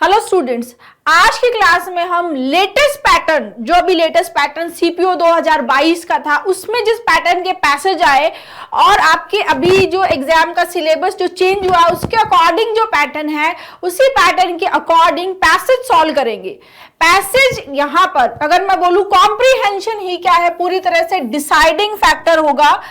Hello students, आज की class में हम लेटेस्ट पैटर्न, जो अभी लेटेस्ट पैटर्न सीपीओ 2022 का था, उसमें जिस पैटर्न के पैसेज आए और आपके अभी जो एग्जाम का सिलेबस जो चेंज हुआ उसके अकॉर्डिंग जो पैटर्न है, उसी पैटर्न के अकॉर्डिंग पैसेज सॉल्व करेंगे। पैसेज यहां पर अगर मैं बोलूं कॉम्प्रीहेंशन ही क्या है, पूरी तरह से डिसाइडिंग फैक्टर होगा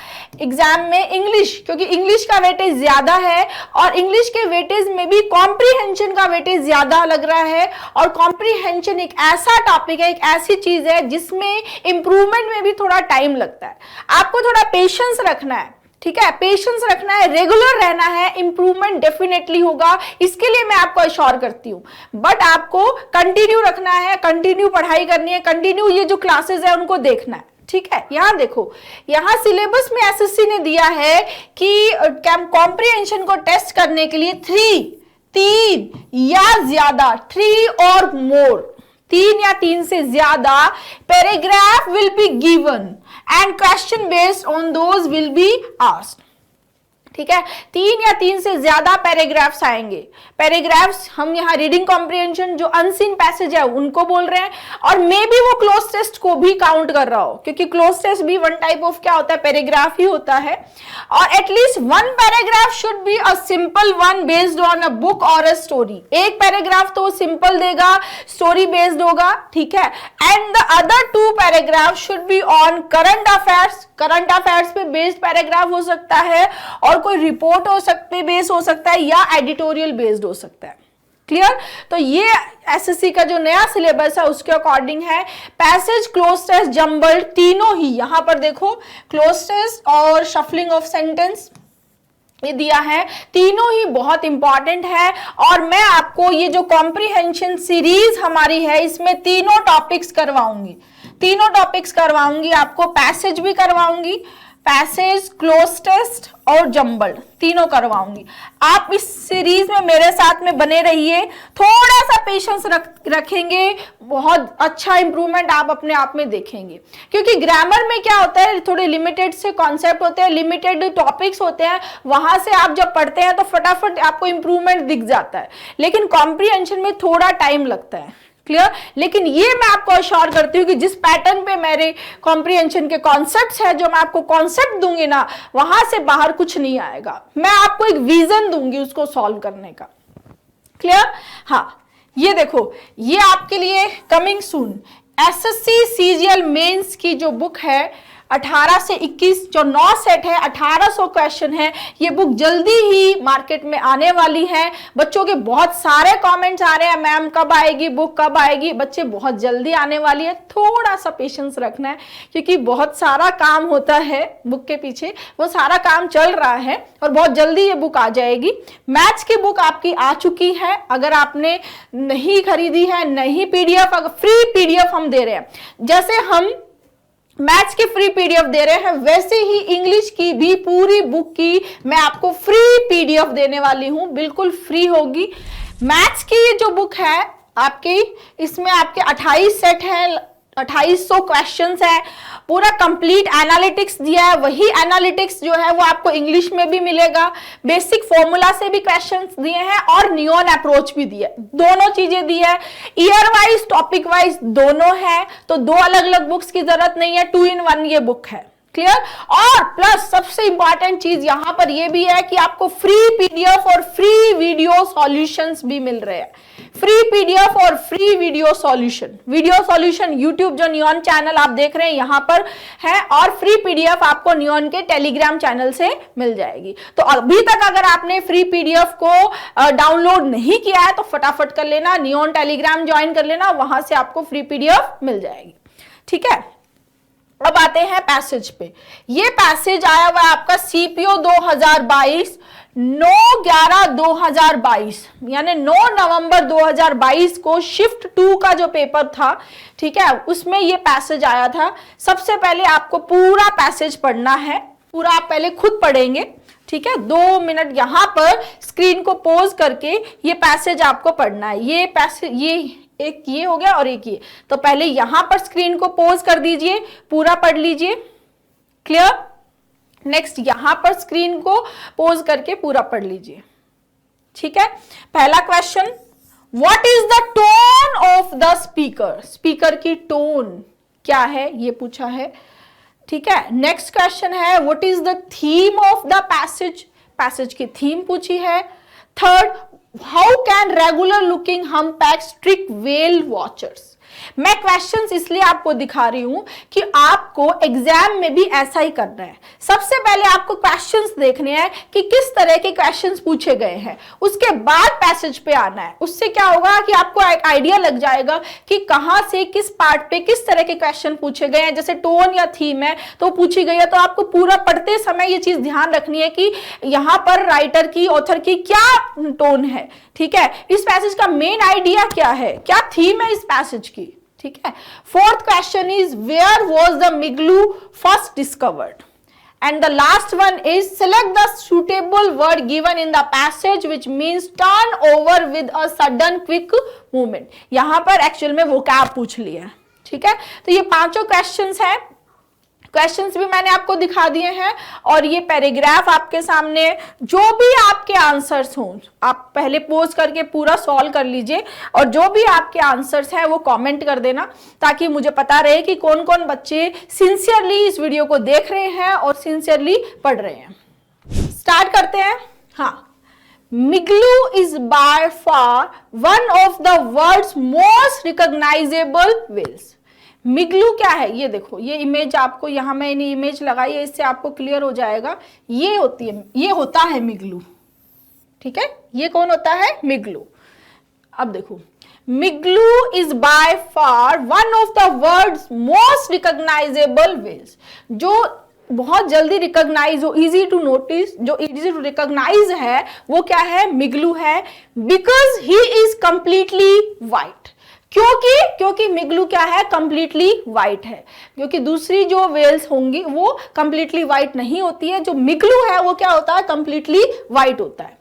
एग्जाम में इंग्लिश, क्योंकि इंग्लिश का वेटेज ज्यादा है और इंग्लिश के वेटेज में भी कॉम्प्रीहेंशन का वेटेज ज्यादा लग रहा है। और कॉम्प्रीहेंशन एक ऐसा टॉपिक है, एक ऐसी चीज है जिसमें इंप्रूवमेंट में भी थोड़ा टाइम लगता है। आपको थोड़ा पेशेंस रखना है, ठीक है, पेशेंस रखना है, रेगुलर रहना है, इंप्रूवमेंट डेफिनेटली होगा, इसके लिए मैं आपको अश्योर करती हूं। बट आपको कंटिन्यू रखना है, कंटिन्यू पढ़ाई करनी है, कंटिन्यू ये जो क्लासेस है उनको देखना है, ठीक है। यहां देखो, यहां सिलेबस में एसएससी ने दिया है कि कॉम्प्रीहेंशन को टेस्ट करने के लिए तीन या ज्यादा, 3 और मोर, 3 या 3 से ज्यादा paragraph will be given and question based on those will be asked, ठीक है। 3 या 3 से ज्यादा पैराग्राफ्स आएंगे। पैराग्राफ्स हम यहाँ रीडिंग कॉम्प्रिहेंशन जो अनसीन पैसेज है उनको बोल रहे हैं, और मे बी वो क्लोज टेस्ट को भी काउंट कर रहा हो, क्योंकि क्लोज टेस्ट भी वन टाइप ऑफ क्या होता है, पैराग्राफ ही होता है। और at least one paragraph should be a simple one based on a book और अ स्टोरी। एक पैराग्राफ तो सिंपल देगा, स्टोरी बेस्ड होगा, ठीक है। And the other 2 paragraph should be on current affairs, current affairs पे बेस्ड पैराग्राफ हो सकता है, और कोई रिपोर्ट हो सकती बेस्ड हो सकता है, या एडिटोरियल बेस्ड हो सकता है। क्लियर? तो ये एसएससी का जो नया सिलेबस है उसके अकॉर्डिंग है। पैसेज, क्लोज टेस्ट, जंबल, तीनों ही यहां पर देखो, क्लोज टेस्ट और शफलिंग ऑफ सेंटेंस ये दिया है, तीनों ही बहुत इंपॉर्टेंट है। और मैं आपको ये जो कॉम्प्रीहेंशन सीरीज हमारी है इसमें तीनों टॉपिक्स करवाऊंगी, आपको पैसेज भी करवाऊंगी, पैसेज, क्लोज टेस्ट और जंबल तीनों करवाऊंगी। आप इस सीरीज में मेरे साथ में बने रहिए, थोड़ा सा पेशेंस रखेंगे, बहुत अच्छा इंप्रूवमेंट आप अपने आप में देखेंगे। क्योंकि ग्रामर में क्या होता है, थोड़े लिमिटेड से कॉन्सेप्ट होते हैं, लिमिटेड टॉपिक्स होते हैं, वहां से आप जब पढ़ते हैं तो फटाफट आपको इंप्रूवमेंट दिख जाता है, लेकिन कॉम्प्रीहेंशन में थोड़ा टाइम लगता है। क्लियर? लेकिन ये मैं आपको अश्योर करती हूँ कि जिस पैटर्न पे मेरे कॉम्प्रीहेंशन के कॉन्सेप्ट्स है, जो मैं आपको कॉन्सेप्ट दूंगी ना, वहां से बाहर कुछ नहीं आएगा। मैं आपको एक विजन दूंगी उसको सॉल्व करने का। क्लियर? हाँ, ये देखो, ये आपके लिए coming soon SSC CGL mains की जो बुक है 18 से 21 जो 9 सेट है, 1800 क्वेश्चन है। ये बुक जल्दी ही मार्केट में आने वाली है। बच्चों के बहुत सारे कमेंट्स आ रहे हैं, मैम कब आएगी बुक, कब आएगी। बच्चे, बहुत जल्दी आने वाली है, थोड़ा सा पेशेंस रखना है, क्योंकि बहुत सारा काम होता है बुक के पीछे, वो सारा काम चल रहा है और बहुत जल्दी ये बुक आ जाएगी। मैथ्स की बुक आपकी आ चुकी है, अगर आपने नहीं खरीदी है, नहीं पीडीएफ, फ्री पीडीएफ हम दे रहे हैं। जैसे हम मैथ्स की फ्री पीडीएफ दे रहे हैं, वैसे ही इंग्लिश की भी पूरी बुक की मैं आपको फ्री पीडीएफ देने वाली हूं, बिल्कुल फ्री होगी। मैथ्स की जो बुक है आपकी, इसमें आपके 28 सेट हैं, 2800 क्वेश्चंस है, पूरा कंप्लीट एनालिटिक्स दिया है। वही एनालिटिक्स जो है वो आपको इंग्लिश में भी मिलेगा, बेसिक फॉर्मूला से भी क्वेश्चंस दिए हैं और नियॉन अप्रोच भी दिया है, दोनों चीजें दी है। ईयर वाइज, टॉपिक वाइज दोनों है, तो 2 अलग अलग बुक्स की जरूरत नहीं है, 2 in 1 ये बुक है। क्लियर? और प्लस सबसे इंपॉर्टेंट चीज यहां पर यह भी है कि आपको फ्री पीडीएफ और फ्री वीडियो सॉल्यूशंस भी मिल रहे हैं। फ्री पीडीएफ और फ्री वीडियो सॉल्यूशन यूट्यूब जो नियॉन चैनल आप देख रहे हैं यहां पर है, और फ्री पीडीएफ आपको नियॉन के टेलीग्राम चैनल से मिल जाएगी। तो अभी तक अगर आपने फ्री पीडीएफ को डाउनलोड नहीं किया है तो फटाफट कर लेना, नियॉन टेलीग्राम ज्वाइन कर लेना, वहां से आपको फ्री पीडीएफ मिल जाएगी। ठीक है, अब आते हैं पैसेज पे। ये पैसेज आया हुआ है आपका सीपीओ 2022 9/11/2022, यानी 9 नवंबर 2022 को शिफ्ट 2 का जो पेपर था, ठीक है, उसमें ये पैसेज आया था। सबसे पहले आपको पूरा पैसेज पढ़ना है, पूरा आप पहले खुद पढ़ेंगे, ठीक है। 2 मिनट यहां पर स्क्रीन को पॉज करके ये पैसेज आपको पढ़ना है। ये पैसेज, ये एक ये हो गया और एक ये, तो पहले यहां पर स्क्रीन को पॉज कर दीजिए, पूरा पढ़ लीजिए। क्लियर? नेक्स्ट यहां पर स्क्रीन को पॉज करके पूरा पढ़ लीजिए। ठीक है, पहला question, what is the tone of the speaker, speaker की टोन क्या है ये पूछा है, ठीक है। नेक्स्ट क्वेश्चन है what is the theme of the passage, passage की थीम पूछी है। Third, how can regular looking humpbacks trick whale watchers. मैं क्वेश्चंस इसलिए आपको दिखा रही हूं कि आपको एग्जाम में भी ऐसा ही करना है। सबसे पहले आपको क्वेश्चंस देखने हैं कि किस तरह के क्वेश्चंस पूछे गए हैं, उसके बाद पैसेज पे आना है। उससे क्या होगा कि आपको एक आइडिया लग जाएगा कि कहां से किस पार्ट पे किस तरह के क्वेश्चन पूछे गए हैं। जैसे टोन या थीम है तो पूछी गई है, तो आपको पूरा पढ़ते समय ये चीज ध्यान रखनी है कि यहां पर राइटर की, ऑथर की क्या टोन है, ठीक है। इस पैसेज का मेन आइडिया क्या है, क्या थीम है इस पैसेज की, ठीक है। Fourth question is where was the Migaloo first discovered, and the last one is select the suitable word given in the passage which means turn over with a sudden quick movement. यहां पर actual में vocab पूछ लिया, ठीक है। तो ये पांचों क्वेश्चंस हैं, क्वेश्चंस भी मैंने आपको दिखा दिए हैं और ये पैराग्राफ आपके सामने। जो भी आपके आंसर्स हों आप पहले पोज करके पूरा सॉल्व कर लीजिए और जो भी आपके आंसर्स हैं वो कमेंट कर देना ताकि मुझे पता रहे कि कौन कौन बच्चे सिंसियरली इस वीडियो को देख रहे हैं और सिंसियरली पढ़ रहे हैं। स्टार्ट करते हैं। हाँ, Migaloo is by far one of the world's most recognizable whales. Migaloo क्या है, ये देखो, ये इमेज आपको यहां मैंने इमेज लगाई है, इससे आपको क्लियर हो जाएगा। ये होती है, ये होता है मिगलू, ठीक है। ये कौन होता है, मिगलू। अब देखो, Migaloo is by far one of the world's most recognizable whales. जो बहुत जल्दी रिकॉग्नाइज हो, इजी टू नोटिस, जो इजी टू रिकॉग्नाइज है वो क्या है, मिगलू है। Because he is completely white, क्योंकि मिगलू क्या है, कंप्लीटली व्हाइट है। क्योंकि दूसरी जो वेल्स होंगी वो कंप्लीटली व्हाइट नहीं होती है, जो मिगलू है वो क्या होता है, कंप्लीटली व्हाइट होता है।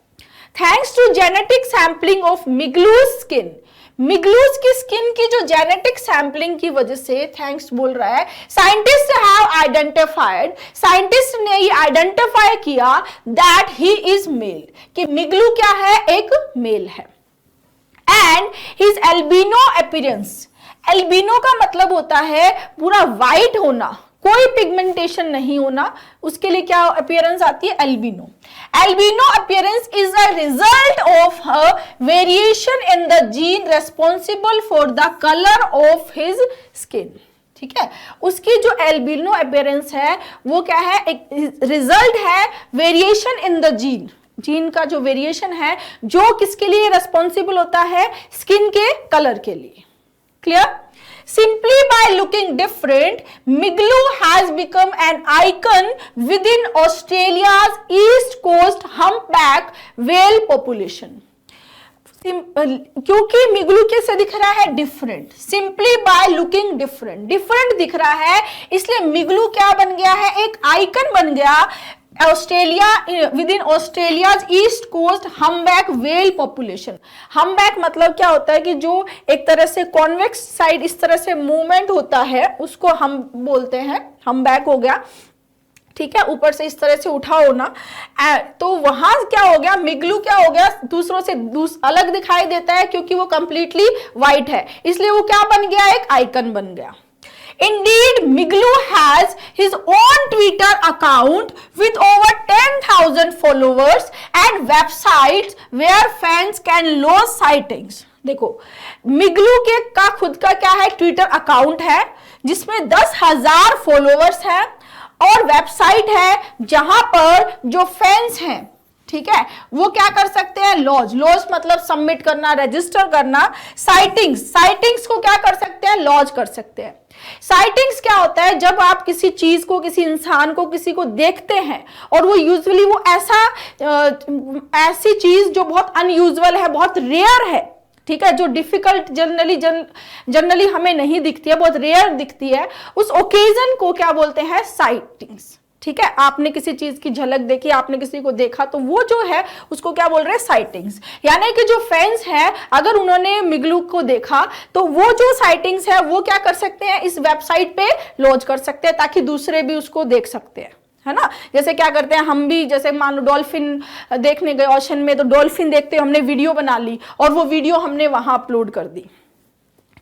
Thanks to genetic sampling of Migaloo's skin, Migaloo's की स्किन की जो जेनेटिक सैंपलिंग की वजह से, थैंक्स बोल रहा है, साइंटिस्ट हैव आइडेंटिफाइड, साइंटिस्ट ने ये आइडेंटिफाई किया दैट ही इज मेल, कि मिगलू क्या है, एक मेल है। And his albino appearance, albino का मतलब होता है पूरा व्हाइट होना, कोई पिगमेंटेशन नहीं होना, उसके लिए क्या अपीयरेंस आती है, albino. Albino appearance is a result of a variation in the gene responsible for the colour of his skin, ठीक है। उसकी जो एल्बिनो अपीयरेंस है वो क्या है, एक रिजल्ट है variation in the gene, gene का जो वेरिएशन है जो किसके लिए रेस्पॉन्सिबल होता है, स्किन के कलर के लिए। Clear. Simply by looking different, Migaloo has become an icon within Australia's east coast humpback whale population. क्योंकि मिगलू कैसे दिख रहा है, different, simply by looking different, different दिख रहा है, इसलिए मिगलू क्या बन गया है, एक आइकन बन गया Australia, within Australia's east coast humpback whale population. Humpback मतलब क्या होता है कि जो एक तरह से कॉन्वेक्स साइड इस तरह से मूवमेंट होता है उसको हम बोलते हैं हम्पबैक हो गया, ठीक है, ऊपर से इस तरह से उठा होना। तो वहां क्या हो गया, मिगलू क्या हो गया, दूसरों से अलग दिखाई देता है क्योंकि वो कंप्लीटली व्हाइट है, इसलिए वो क्या बन गया, एक आइकन बन गया। Indeed, Migloo has his own Twitter account with over 10,000 followers and websites where fans can lose sightings. देखो, मिगलू के का खुद का क्या है, ट्विटर अकाउंट है जिसमें 10,000 फॉलोअर्स हैं और वेबसाइट है जहां पर जो फैंस हैं, ठीक है, वो क्या कर सकते हैं, लॉज, लॉज मतलब सबमिट करना, रजिस्टर करना। साइटिंग्स, साइटिंग्स को क्या कर सकते हैं, लॉज कर सकते हैं। साइटिंग्स क्या होता है, जब आप किसी चीज को, किसी इंसान को, किसी को देखते हैं और वो यूजुअली वो ऐसी चीज जो बहुत अनयूजुअल है, बहुत रेयर है, ठीक है, जो डिफिकल्ट जनरली हमें नहीं दिखती है, बहुत रेयर दिखती है, उस ओकेजन को क्या बोलते हैं, साइटिंग्स। ठीक है, आपने किसी चीज की झलक देखी, आपने किसी को देखा, तो वो जो है उसको क्या बोल रहे हैं, साइटिंग्स। यानी कि जो फैंस हैं अगर उन्होंने मिगलू को देखा तो वो जो साइटिंग्स है वो क्या कर सकते हैं, इस वेबसाइट पे लॉन्च कर सकते हैं ताकि दूसरे भी उसको देख सकते हैं, है ना। जैसे क्या करते हैं हम भी, जैसे मान लो डॉल्फिन देखने गए ओशन में, तो डॉल्फिन देखते हुए हमने वीडियो बना ली और वो वीडियो हमने वहां अपलोड कर दी।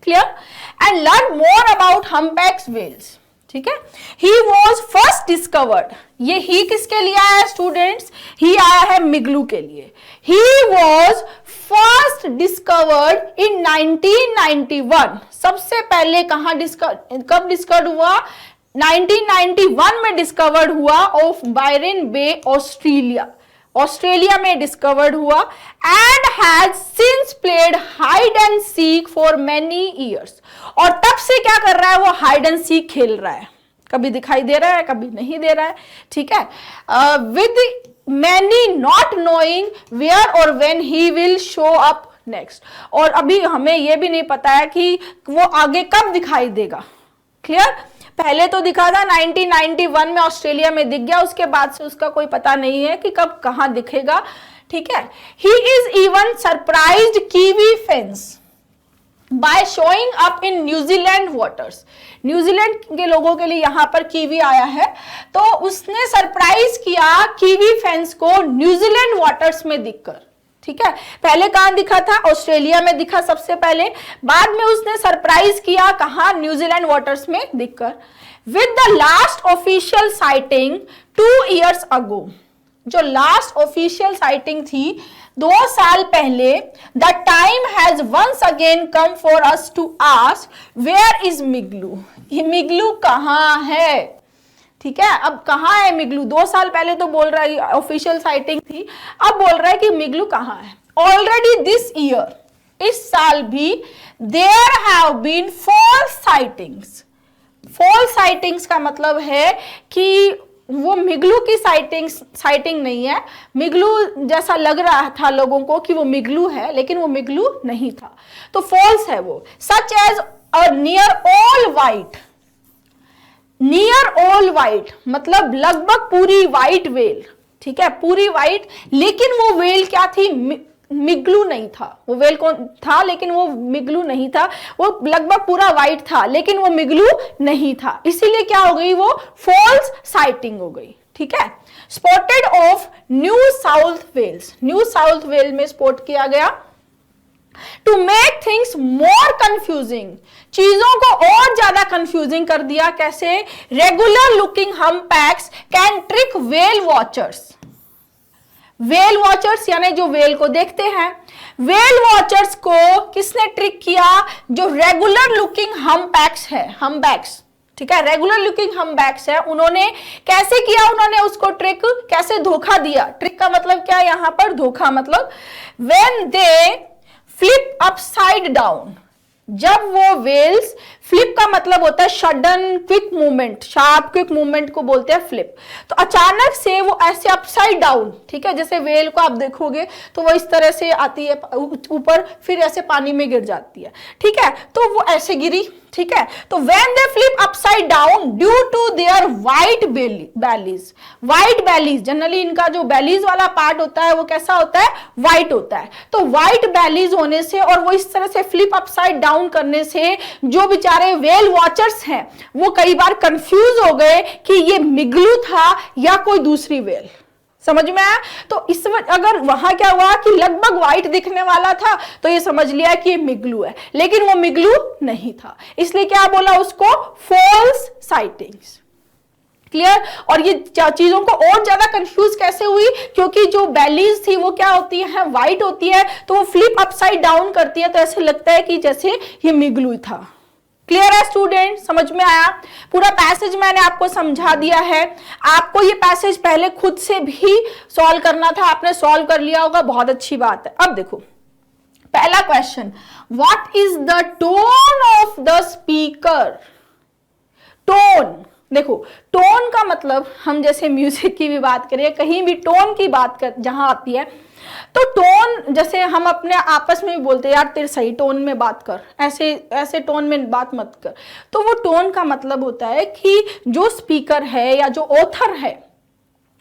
Clear. And learn more about humpbacks whales. ठीक है। ही वॉज फर्स्ट डिस्कवर्ड, ये ही किसके लिए आया है स्टूडेंट्स? ही आया है मिगलू के लिए। He was first discovered in 1991। सबसे पहले कब डिस्कवर्ड हुआ? 1991 में डिस्कवर्ड हुआ ऑफ बायरन बे, ऑस्ट्रेलिया में डिस्कवर्ड हुआ। And has since played hide and seek for many years. और तब से क्या कर रहा है वो? हाइड एंड सीक खेल रहा है। कभी दिखाई दे रहा है, कभी नहीं दे रहा है। ठीक है। With many not knowing where और when he will show up next. और अभी हमें यह भी नहीं पता है कि वो आगे कब दिखाई देगा। क्लियर। पहले तो दिखा था 1991 में ऑस्ट्रेलिया में दिख गया, उसके बाद से उसका कोई पता नहीं है कि कब कहां दिखेगा। ठीक है। He is even surprised kiwi fence by showing up in New Zealand waters. New Zealand के लोगों के लिए यहां पर कीवी आया है, तो उसने सरप्राइज किया कीवी फेंस को न्यूजीलैंड वाटर्स में दिखकर। ठीक है। पहले कहां दिखा था? ऑस्ट्रेलिया में दिखा सबसे पहले, बाद में उसने सरप्राइज किया कहां? न्यूजीलैंड वाटर्स में दिखकर। With the last official sighting 2 years ago, जो लास्ट ऑफिशियल साइटिंग थी 2 साल पहले, the time has once again come for us to ask where is Migaloo. ये मिगलू कहां है? ठीक है। अब कहां है मिगलू? 2 साल पहले तो बोल रहा है ऑफिशियल साइटिंग थी, अब बोल रहा है कि मिगलू कहां है। ऑलरेडी दिस ईयर, इस साल भी, there have been false sightings. False sightings का मतलब है कि वो मिगलू की साइटिंग नहीं है। मिगलू जैसा लग रहा था लोगों को कि वो मिगलू है, लेकिन वो मिगलू नहीं था, तो फॉल्स है वो। Such as a near all white. Near all white मतलब लगभग पूरी वाइट वेल। ठीक है। पूरी वाइट, लेकिन वो वेल क्या थी? मिगलू नहीं था। वो वेल कौन था? लेकिन वो मिगलू नहीं था। वो लगभग पूरा वाइट था, लेकिन वो मिगलू नहीं था, इसीलिए क्या हो गई? वो फॉल्स साइटिंग हो गई। ठीक है। Spotted off New South Wales, New South Wale में स्पॉट किया गया। To make things more confusing, चीजों को और ज्यादा कंफ्यूजिंग कर दिया। कैसे? Regular looking humpbacks can trick whale watchers. Whale watchers यानी जो वेल को देखते हैं, वेल वॉचर्स को किसने ट्रिक किया? जो रेगुलर लुकिंग हम्पबैक्स है, हम्पबैक्स। ठीक है। रेगुलर लुकिंग हम्पबैक्स है, उन्होंने कैसे किया? उन्होंने उसको ट्रिक, कैसे धोखा दिया? ट्रिक का मतलब क्या है यहां पर? धोखा मतलब when they flip upside down, जब वो वेल्स, फ्लिप का मतलब होता है sudden quick movement, sharp quick movement को बोलते हैं फ्लिप। तो अचानक से वो ऐसे अपसाइड डाउन, ठीक है, जैसे वेल को आप देखोगे तो वो इस तरह से आती है ऊपर, फिर ऐसे पानी में गिर जाती है। ठीक है। तो वो ऐसे गिरी। ठीक है। तो when they flip upside down due to their white bellies, white bellies, generally इनका जो बेलीज वाला पार्ट होता है वो कैसा होता है? वाइट होता है। तो वाइट बेलीज होने से और वो इस तरह से फ्लिप अपसाइड डाउन करने से जो बेचारे वेल वॉचर्स हैं वो कई बार कंफ्यूज हो गए कि ये मिगलू था या कोई दूसरी वेल। समझ में आया? तो इस वक्त अगर वहां क्या हुआ कि लगभग व्हाइट दिखने वाला था तो ये समझ लिया कि ये मिगलू है, लेकिन वो मिगलू नहीं था, इसलिए क्या बोला उसको? False sightings. क्लियर? और ये चीजों को और ज्यादा कंफ्यूज कैसे हुई? क्योंकि जो बेलीज थी वो क्या होती है? व्हाइट होती है, तो वो फ्लिप अपसाइड डाउन करती है, तो ऐसे लगता है कि जैसे ये मिगलू था। क्लियर है स्टूडेंट? समझ में आया? पूरा पैसेज मैंने आपको समझा दिया है। आपको ये पैसेज पहले खुद से भी सॉल्व करना था, आपने सॉल्व कर लिया होगा, बहुत अच्छी बात है। अब देखो पहला question, what is the tone of the speaker? Tone, देखो टोन का मतलब हम जैसे म्यूजिक की भी बात करें, कहीं भी टोन की बात कर जहां आती है, तो टोन जैसे हम अपने आपस में भी बोलते हैं यार तेरे सही टोन में बात कर, ऐसे ऐसे टोन में बात मत कर, तो वो टोन का मतलब होता है कि जो स्पीकर है या जो ऑथर है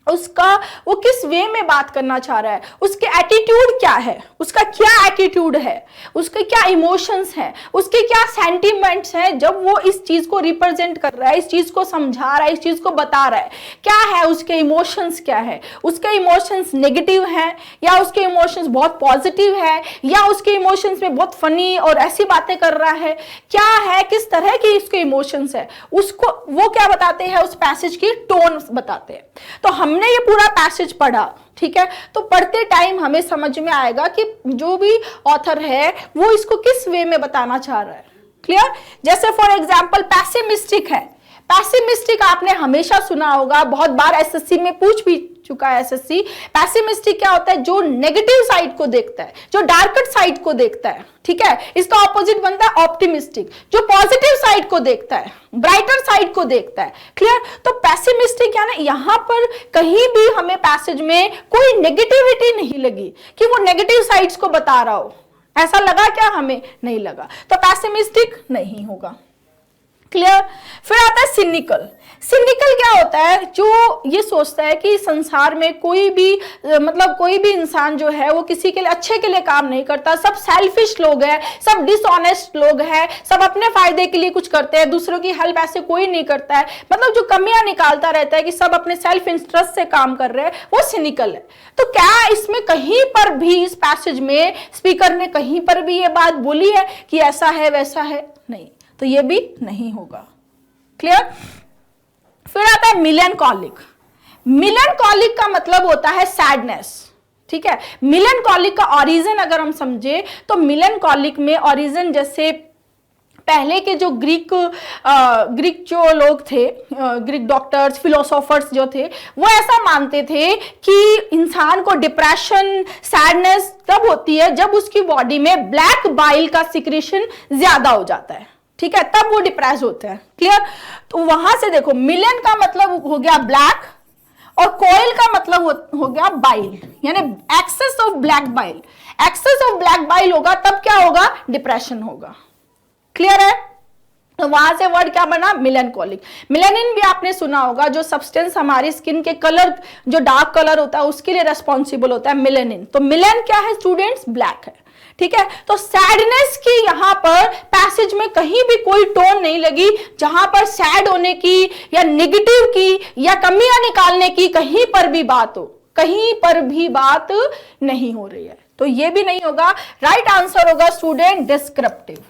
उसका वो किस वे में बात करना चाह रहा है, उसके एटीट्यूड क्या है, उसका क्या एटीट्यूड है, उसके क्या इमोशंस हैं, उसके क्या सेंटिमेंट्स हैं जब वो इस चीज को रिप्रेजेंट कर रहा है, इस चीज को समझा रहा है, इस चीज को बता रहा है, क्या है उसके इमोशंस, क्या है उसके इमोशंस नेगेटिव हैं या उसके इमोशंस बहुत पॉजिटिव है, या उसके इमोशंस में बहुत फनी और ऐसी बातें कर रहा है, क्या है, किस तरह की उसके इमोशंस है, उसको वो क्या बताते हैं, उस पैसेज की टोन बताते हैं। तो हमने ये पूरा पैसेज पढ़ा, ठीक है, तो पढ़ते टाइम हमें समझ में आएगा कि जो भी ऑथर है वो इसको किस वे में बताना चाह रहा है। क्लियर? जैसे फॉर एग्जांपल पैसिमिस्टिक है। पैसिमिस्टिक आपने हमेशा सुना होगा, बहुत बार एसएससी में पूछ भी चुका है एसएससी। पैसिमिस्टिक क्या होता है? जो नेगेटिव साइड को देखता है, जो डार्कर साइड को देखता है, ठीक है। इसका ऑपोजिट बनता है ऑप्टिमिस्टिक, जो पॉजिटिव साइड को देखता है, ब्राइटर साइड को देखता है। क्लियर? तो पैसिमिस्टिक यानी यहां पर कहीं भी हमें पैसेज में कोई नेगेटिविटी नहीं लगी कि वो नेगेटिव साइड्स को बता रहा हो। ऐसा लगा क्या? हमें नहीं लगा, तो पैसिमिस्टिक नहीं होगा। क्लियर? फिर आता है सिनिकल। सिनिकल क्या होता है? जो ये सोचता है कि संसार में कोई भी मतलब कोई भी इंसान जो है वो किसी के लिए अच्छे के लिए काम नहीं करता, सब सेल्फिश लोग हैं, सब डिसऑनेस्ट लोग हैं, सब अपने फायदे के लिए कुछ करते हैं, दूसरों की हेल्प ऐसे कोई नहीं करता है, मतलब जो कमियां निकालता रहता है कि सब अपने सेल्फ इंटरेस्ट से काम कर रहे हैं, वो सिनिकल है। तो क्या इसमें कहीं पर भी इस पैसेज में स्पीकर ने कहीं पर भी ये बात बोली है कि ऐसा है वैसा है? नहीं, तो ये भी नहीं होगा। क्लियर? फिर आता है मिलनकॉलिक। मिलनकॉलिक का मतलब होता है सैडनेस, ठीक है। मिलनकॉलिक का ओरिजिन अगर हम समझे तो मिलनकॉलिक में ओरिजिन जैसे पहले के जो ग्रीक जो लोग थे, ग्रीक डॉक्टर्स, फिलोसोफर्स जो थे, वो ऐसा मानते थे कि इंसान को डिप्रेशन, सैडनेस तब होती है जब उसकी बॉडी में ब्लैक बाइल का सिक्रेशन ज्यादा हो जाता है, ठीक है, तब वो डिप्रेस होते हैं। क्लियर? तो वहां से देखो, मिलन का मतलब हो गया ब्लैक और कोयल का मतलब हो गया बाइल, यानी excess of black bile. Excess of black bile होगा तब क्या होगा? डिप्रेशन होगा। क्लियर है? तो वहां से वर्ड क्या बना? मिलनकॉलिक। मिलेनिन भी आपने सुना होगा, जो सब्सटेंस हमारी स्किन के कलर, जो डार्क कलर होता है उसके लिए रेस्पॉन्सिबल होता है मिलेनिन। तो मिलन क्या है स्टूडेंट्स? ब्लैक है, ठीक है। तो सैडनेस की यहां पर पैसेज में कहीं भी कोई टोन नहीं लगी जहां पर सैड होने की या नेगेटिव की या कमियां निकालने की कहीं पर भी बात हो, कहीं पर भी बात नहीं हो रही है। तो ये भी नहीं होगा। राइट आंसर होगा स्टूडेंट डिस्क्रिप्टिव।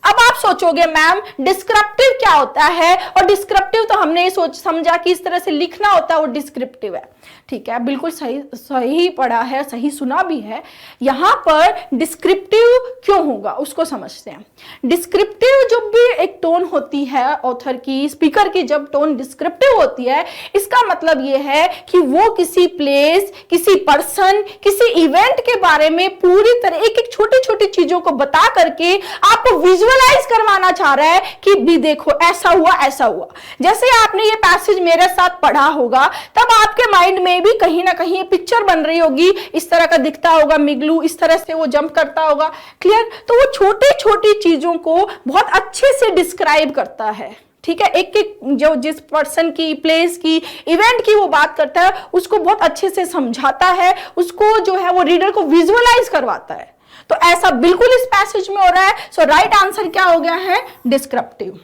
अब आप सोचोगे मैम डिस्क्रिप्टिव क्या होता है, और डिस्क्रिप्टिव तो हमने समझा कि इस तरह से लिखना होता है, वो डिस्क्रिप्टिव है, ठीक है, बिल्कुल सही पढ़ा है, सही सुना भी है। यहां पर डिस्क्रिप्टिव क्यों होगा उसको समझते हैं। डिस्क्रिप्टिव जब भी एक टोन होती है ऑथर की, स्पीकर की, जब टोन डिस्क्रिप्टिव होती है, इसका मतलब यह है कि वो किसी प्लेस, किसी पर्सन, किसी इवेंट के बारे में पूरी तरह एक एक छोटी छोटी चीजों को बता करके आपको विजुअलाइज करवाना चाह रहा है कि भी देखो ऐसा हुआ, ऐसा हुआ। जैसे आपने ये पैसेज मेरे साथ पढ़ा होगा, तब आपके माइंड में भी कहीं ना कहीं पिक्चर बन रही होगी, इस तरह का दिखता होगा मिगलू, इस तरह से वो जंप करता होगा। क्लियर? तो वो छोटी छोटी चीजों को बहुत अच्छे से डिस्क्राइब करता है, ठीक है। एक एक जो जिस पर्सन की, प्लेस की, इवेंट की वो बात करता है, उसको बहुत अच्छे से समझाता है, उसको जो है वो रीडर को विजुअलाइज करवाता है। तो ऐसा बिल्कुल इस पैसेज में हो रहा है। सो राइट आंसर क्या हो गया है? डिस्क्रिप्टिव।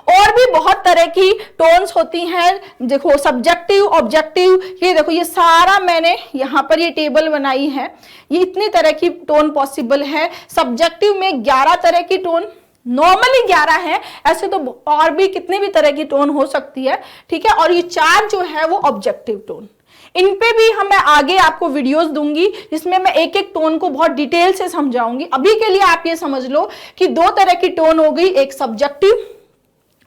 और भी बहुत तरह की टोन्स होती हैं, देखो सब्जेक्टिव, ऑब्जेक्टिव, ये देखो ये सारा मैंने यहाँ पर ये टेबल बनाई है, ये इतनी तरह की टोन पॉसिबल है। सब्जेक्टिव में 11 तरह की टोन, नॉर्मली 11 है, ऐसे तो और भी कितने भी तरह की टोन हो सकती है, ठीक है। और ये 4 जो है वो ऑब्जेक्टिव टोन। इन पे भी मैं आगे आपको वीडियोस दूंगी जिसमें मैं एक एक टोन को बहुत डिटेल से समझाऊंगी। अभी के लिए आप ये समझ लो कि 2 तरह की टोन हो गई, एक सब्जेक्टिव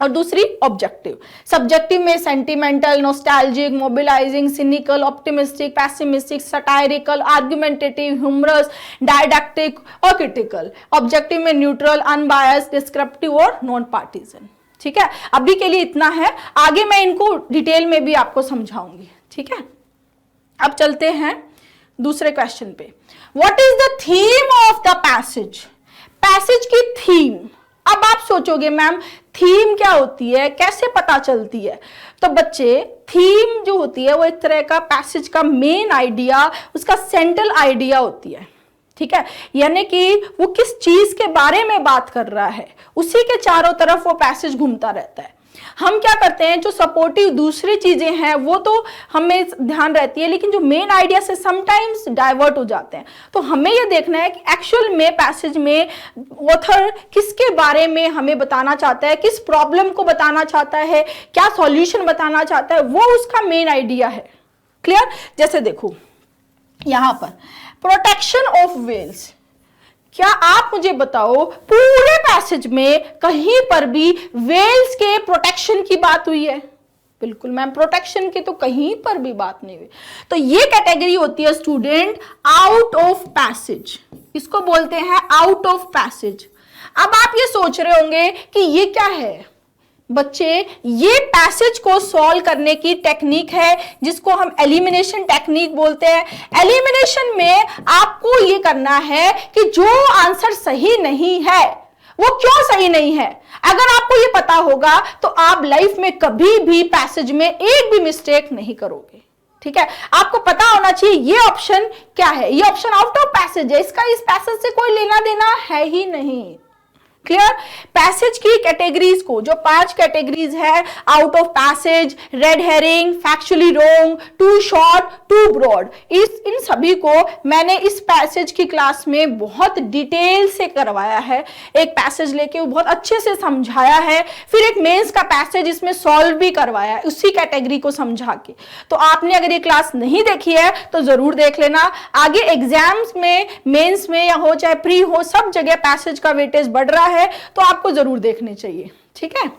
और दूसरी ऑब्जेक्टिव। सब्जेक्टिव में sentimental, nostalgic, mobilising, cynical, optimistic, pessimistic, satirical, argumentative, humorous, didactic और क्रिटिकल। ऑब्जेक्टिव में न्यूट्रल, अनबायस्ड, डिस्क्रिप्टिव और नॉन पार्टीजन, ठीक है। अभी के लिए इतना है, आगे मैं इनको डिटेल में भी आपको समझाऊंगी, ठीक है। अब चलते हैं दूसरे क्वेश्चन पे। What is the theme of the passage? Passage की थीम, अब आप सोचोगे मैम थीम क्या होती है, कैसे पता चलती है? तो बच्चे थीम जो होती है वो एक तरह का पैसेज का मेन आइडिया, उसका सेंट्रल आइडिया होती है, ठीक है, यानी कि वो किस चीज के बारे में बात कर रहा है, उसी के चारों तरफ वो पैसेज घूमता रहता है। हम क्या करते हैं, जो सपोर्टिव दूसरी चीजें हैं वो तो हमें ध्यान रहती है, लेकिन जो मेन आइडिया से समटाइम्स डाइवर्ट हो जाते हैं। तो हमें ये देखना है कि एक्चुअल में पैसेज में ऑथर किसके बारे में हमें बताना चाहता है, किस प्रॉब्लम को बताना चाहता है, क्या सॉल्यूशन बताना चाहता है, वो उसका मेन आइडिया है। क्लियर? जैसे देखो यहां पर प्रोटेक्शन ऑफ वेल्स, क्या आप मुझे बताओ पूरे पैसेज में कहीं पर भी वेल्स के प्रोटेक्शन की बात हुई है? बिल्कुल मैम, प्रोटेक्शन की तो कहीं पर भी बात नहीं हुई। तो ये कैटेगरी होती है स्टूडेंट आउट ऑफ पैसेज, इसको बोलते हैं आउट ऑफ पैसेज। अब आप ये सोच रहे होंगे कि ये क्या है? बच्चे ये पैसेज को सॉल्व करने की टेक्निक है जिसको हम एलिमिनेशन टेक्निक बोलते हैं। एलिमिनेशन में आपको ये करना है कि जो आंसर सही नहीं है वो क्यों सही नहीं है, अगर आपको ये पता होगा तो आप लाइफ में कभी भी पैसेज में एक भी मिस्टेक नहीं करोगे। ठीक है, आपको पता होना चाहिए ये ऑप्शन क्या है, ये ऑप्शन आउट ऑफ पैसेज है, इसका इस पैसेज से कोई लेना देना है ही नहीं। क्लियर? पैसेज की कैटेगरीज को, जो 5 कैटेगरीज है, out of passage, red herring, factually wrong, too short, too broad, इन सभी को मैंने इस पैसेज की क्लास में बहुत डिटेल से करवाया है। एक पैसेज लेके वो बहुत अच्छे से समझाया है, फिर एक मेंस का पैसेज इसमें सॉल्व भी करवाया है उसी कैटेगरी को समझा के। तो आपने अगर ये क्लास नहीं देखी है तो जरूर देख लेना। आगे एग्जाम्स में, मेंस में या हो चाहे प्री हो, सब जगह पैसेज का वेटेज बढ़ रहा है, तो आपको जरूर देखने चाहिए। ठीक है,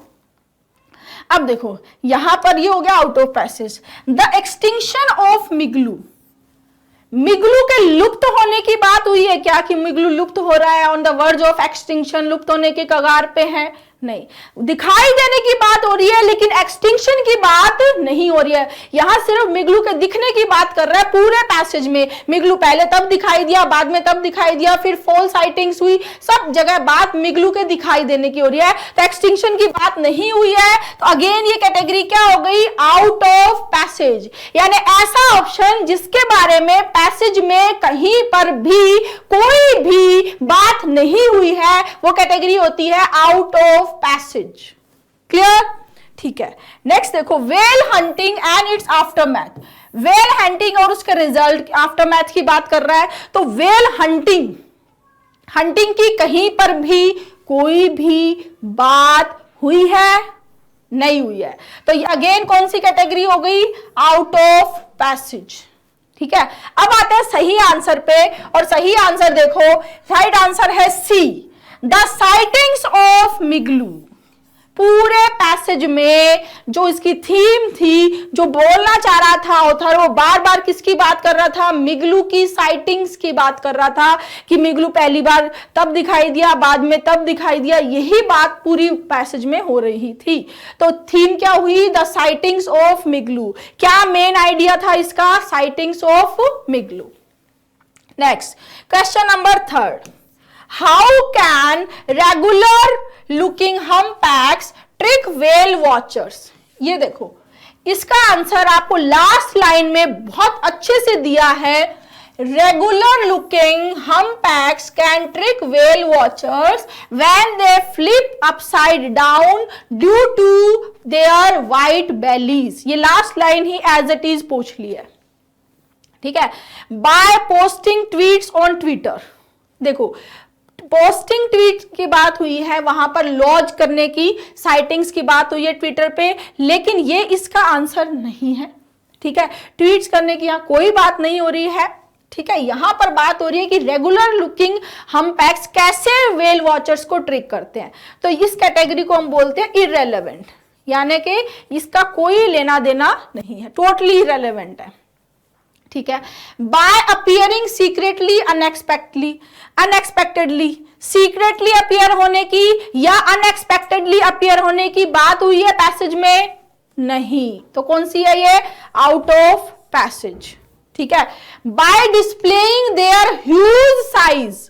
अब देखो यहां पर ये हो गया out of passage. The extinction of Migaloo, Migaloo के लुप्त होने की बात हुई है क्या, कि मिगलू लुप्त हो रहा है, on the verge of extinction, लुप्त होने के कगार पे है? नहीं, दिखाई देने की बात हो रही है लेकिन एक्सटिंक्शन की बात नहीं हो रही है। यहां सिर्फ मिगलू के दिखने की बात कर रहा है पूरे पैसेज में। मिगलू पहले तब दिखाई दिया, बाद में तब दिखाई दिया, फिर फॉल साइटिंग्स हुई, सब जगह बात मिगलू के दिखाई देने की हो रही है, तो एक्सटिंक्शन की बात नहीं हुई है। तो अगेन ये कैटेगरी क्या हो गई, आउट ऑफ पैसेज, यानी ऐसा ऑप्शन जिसके बारे में पैसेज में कहीं पर भी कोई भी बात नहीं हुई है, वो कैटेगरी होती है आउट ऑफ पैसेज। क्लियर? ठीक है, नेक्स्ट देखो well hunting and it's aftermath. Well hunting और उसके रिजल्ट, आफ्टरमैथ की बात कर रहा है। तो वेल हंटिंग, हंटिंग की कहीं पर भी कोई भी बात हुई है? नहीं हुई है। तो अगेन कौन सी कैटेगरी हो गई, आउट ऑफ पैसेज। ठीक है, अब आते हैं सही आंसर पे, और सही आंसर देखो, राइट आंसर है सी, द साइटिंग्स ऑफ मिगलू। पूरे पैसेज में जो इसकी थीम थी, जो बोलना चाह रहा था ऑथर, वो बार बार किसकी बात कर रहा था, मिगलू की साइटिंग्स की बात कर रहा था, कि मिगलू पहली बार तब दिखाई दिया, बाद में तब दिखाई दिया, यही बात पूरी पैसेज में हो रही थी। तो थीम क्या हुई, द साइटिंग्स ऑफ मिगलू। क्या मेन आइडिया था इसका, sightings of Migaloo. Next question number 3, How can regular looking humpbacks trick whale watchers? ये देखो, इसका आंसर आपको लास्ट लाइन में बहुत अच्छे से दिया है। Regular looking humpbacks can trick whale watchers when they flip upside down due to their white bellies। ये लास्ट लाइन ही एज इट इज पूछ ली है। ठीक है, by posting tweets on Twitter। देखो, पोस्टिंग ट्वीट की बात हुई है, वहां पर लॉन्च करने की, साइटिंग्स की बात हुई है ट्विटर पे, लेकिन ये इसका आंसर नहीं है। ठीक है, ट्वीट्स करने की यहां कोई बात नहीं हो रही है। ठीक है, यहां पर बात हो रही है कि रेगुलर लुकिंग हम्पबैक्स कैसे वेल वॉचर्स को ट्रिक करते हैं। तो इस कैटेगरी को हम बोलते हैं इररेलेवेंट, यानी कि इसका कोई लेना देना नहीं है, टोटली इररेलेवेंट है। ठीक है, by appearing secretly unexpectedly, secretly appear होने की या अनएक्सपेक्टेडली अपियर होने की बात हुई है पैसेज में? नहीं। तो कौन सी है ये, आउट ऑफ पैसेज। ठीक है, by displaying their huge size.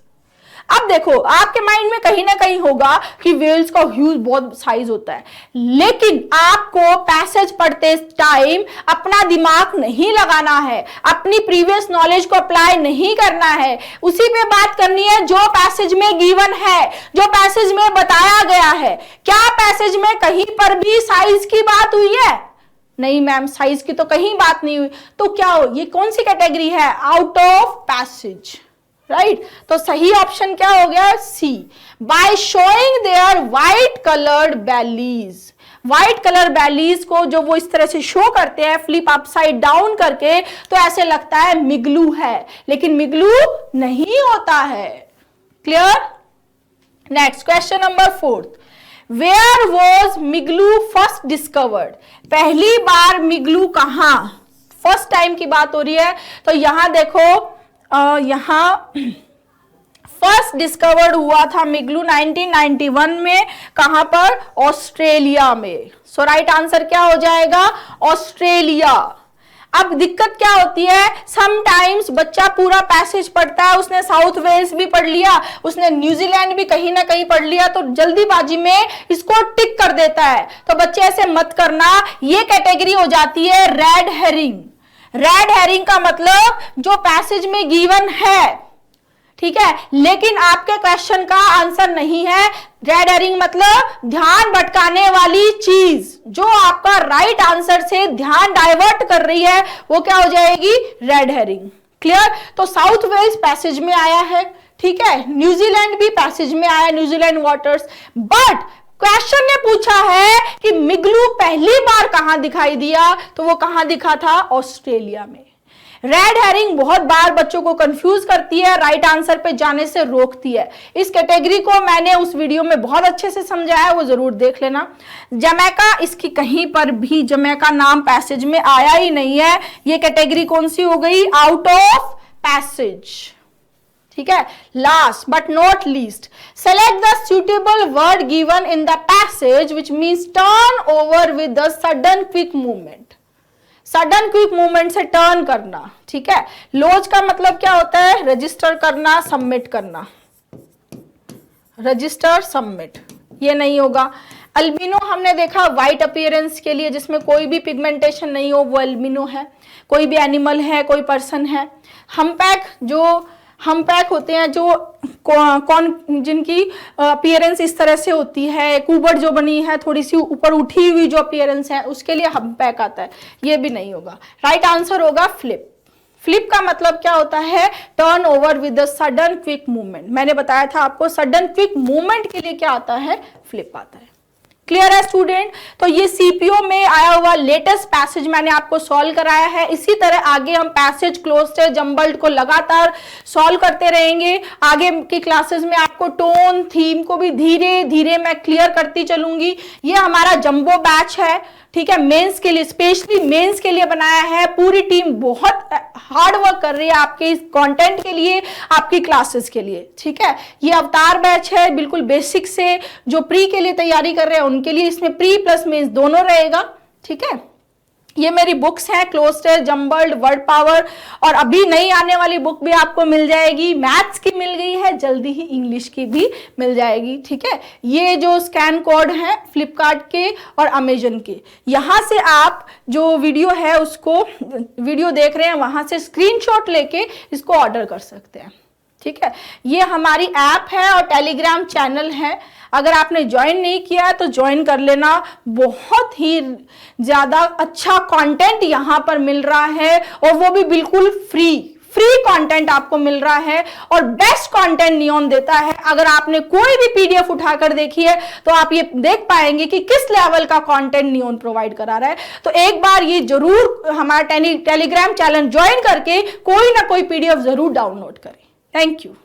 अब देखो आपके माइंड में कहीं ना कहीं होगा कि व्हेल्स का ह्यूज बहुत साइज होता है, लेकिन आपको पैसेज पढ़ते टाइम अपना दिमाग नहीं लगाना है, अपनी प्रीवियस नॉलेज को अप्लाई नहीं करना है, उसी पे बात करनी है जो पैसेज में गिवन है, जो पैसेज में बताया गया है। क्या पैसेज में कहीं पर भी साइज की बात हुई है? नहीं मैम, साइज की तो कहीं बात नहीं हुई। तो क्या हो, ये कौन सी कैटेगरी है? Out of passage, right. तो सही ऑप्शन क्या हो गया? C. By showing their white coloured bellies, white colour bellies को जो वो इस तरह से शो करते हैं फ्लिप अपसाइड डाउन करके, तो ऐसे लगता है मिगलू है, लेकिन मिगलू नहीं होता है। Clear? Next question number 4, where was Migaloo first discovered? पहली बार मिगलू कहां, फर्स्ट टाइम की बात हो रही है। तो यहां देखो, यहां फर्स्ट डिस्कवर्ड हुआ था मिगलू 1991 में। कहां पर? ऑस्ट्रेलिया में। सो राइट आंसर क्या हो जाएगा? ऑस्ट्रेलिया। अब दिक्कत क्या होती है, समटाइम्स बच्चा पूरा पैसेज पढ़ता है, उसने साउथ वेल्स भी पढ़ लिया, उसने न्यूजीलैंड भी कहीं ना कहीं पढ़ लिया, तो जल्दीबाजी में इसको टिक कर देता है। तो बच्चे ऐसे मत करना, ये कैटेगरी हो जाती है रेड हेरिंग। रेड हेरिंग का मतलब जो पैसेज में गिवन है, ठीक है, लेकिन आपके क्वेश्चन का आंसर नहीं है। रेड हेरिंग मतलब ध्यान भटकाने वाली चीज, जो आपका राइट आंसर से ध्यान डाइवर्ट कर रही है, वो क्या हो जाएगी? Red herring. क्लियर? तो साउथ वेल्स पैसेज में आया है, ठीक है, न्यूजीलैंड भी पैसेज में आया, न्यूजीलैंड वाटर्स, बट क्वेश्चन ने पूछा है कि मिगलू पहली बार कहां दिखाई दिया, तो वो कहां दिखा था? ऑस्ट्रेलिया में। रेड हेरिंग बहुत बार बच्चों को कंफ्यूज करती है, राइट आंसर पे जाने से रोकती है। इस कैटेगरी को मैंने उस वीडियो में बहुत अच्छे से समझाया है, वो जरूर देख लेना। जमैका, इसकी कहीं पर भी जमैका नाम पैसेज में आया ही नहीं है। ये कैटेगरी कौन सी हो गई? आउट ऑफ पैसेज, ठीक है। Last but not least, select the suitable word given in the passage which means turn over with the sudden quick movement. Sudden quick movement से टर्न करना, ठीक है। लॉज का मतलब क्या होता है? रजिस्टर करना, सबमिट करना, रजिस्टर सबमिट, ये नहीं होगा। अल्बिनो हमने देखा व्हाइट अपीयरेंस के लिए, जिसमें कोई भी पिगमेंटेशन नहीं हो, वो अल्बिनो है। कोई भी एनिमल है, कोई पर्सन है। हम्पैक, जो हम्पैक होते हैं, जो कौन जिनकी अपीयरेंस इस तरह से होती है, कुबड़ जो बनी है, थोड़ी सी ऊपर उठी हुई जो अपीयरेंस है, उसके लिए हम्पैक आता है, ये भी नहीं होगा। राइट आंसर होगा फ्लिप। फ्लिप का मतलब क्या होता है? Turn over with the sudden quick movement. मैंने बताया था आपको, सडन क्विक मूवमेंट के लिए क्या आता है? फ्लिप आता है। क्लियर है स्टूडेंट? तो ये सीपीओ में आया हुआ लेटेस्ट पैसेज मैंने आपको सॉल्व कराया है। इसी तरह आगे हम पैसेज, क्लोज्ड, जम्बल्ड को लगातार सॉल्व करते रहेंगे। आगे की क्लासेस में आपको टोन, थीम को भी धीरे धीरे मैं क्लियर करती चलूंगी। ये हमारा जंबो बैच है, ठीक है, मेंस के लिए, स्पेशली मेंस के लिए बनाया है। पूरी टीम बहुत हार्ड वर्क कर रही है आपके इस कंटेंट के लिए, आपकी क्लासेस के लिए, ठीक है। ये अवतार बैच है, बिल्कुल बेसिक से जो प्री के लिए तैयारी कर रहे हैं उनके लिए, इसमें प्री प्लस मेंस दोनों रहेगा, ठीक है। ये मेरी बुक्स हैं, क्लोज्ड, जम्बल्ड, वर्ड पावर, और अभी नई आने वाली बुक भी आपको मिल जाएगी। मैथ्स की मिल गई है, जल्दी ही इंग्लिश की भी मिल जाएगी, ठीक है। ये जो स्कैन कोड है फ्लिपकार्ट के और अमेजन के, यहाँ से आप जो वीडियो है उसको, वीडियो देख रहे हैं वहां से स्क्रीनशॉट लेके इसको ऑर्डर कर सकते हैं, ठीक है। ये हमारी ऐप है और टेलीग्राम चैनल है। अगर आपने ज्वाइन नहीं किया है तो ज्वाइन कर लेना। बहुत ही ज्यादा अच्छा कंटेंट यहाँ पर मिल रहा है, और वो भी बिल्कुल फ्री कंटेंट आपको मिल रहा है, और बेस्ट कंटेंट नियॉन देता है। अगर आपने कोई भी पीडीएफ उठाकर देखी है तो आप ये देख पाएंगे कि किस लेवल का कंटेंट नियॉन प्रोवाइड करा रहा है। तो एक बार ये जरूर हमारा टेलीग्राम चैनल ज्वाइन करके कोई ना कोई पीडीएफ जरूर डाउनलोड करें। Thank you.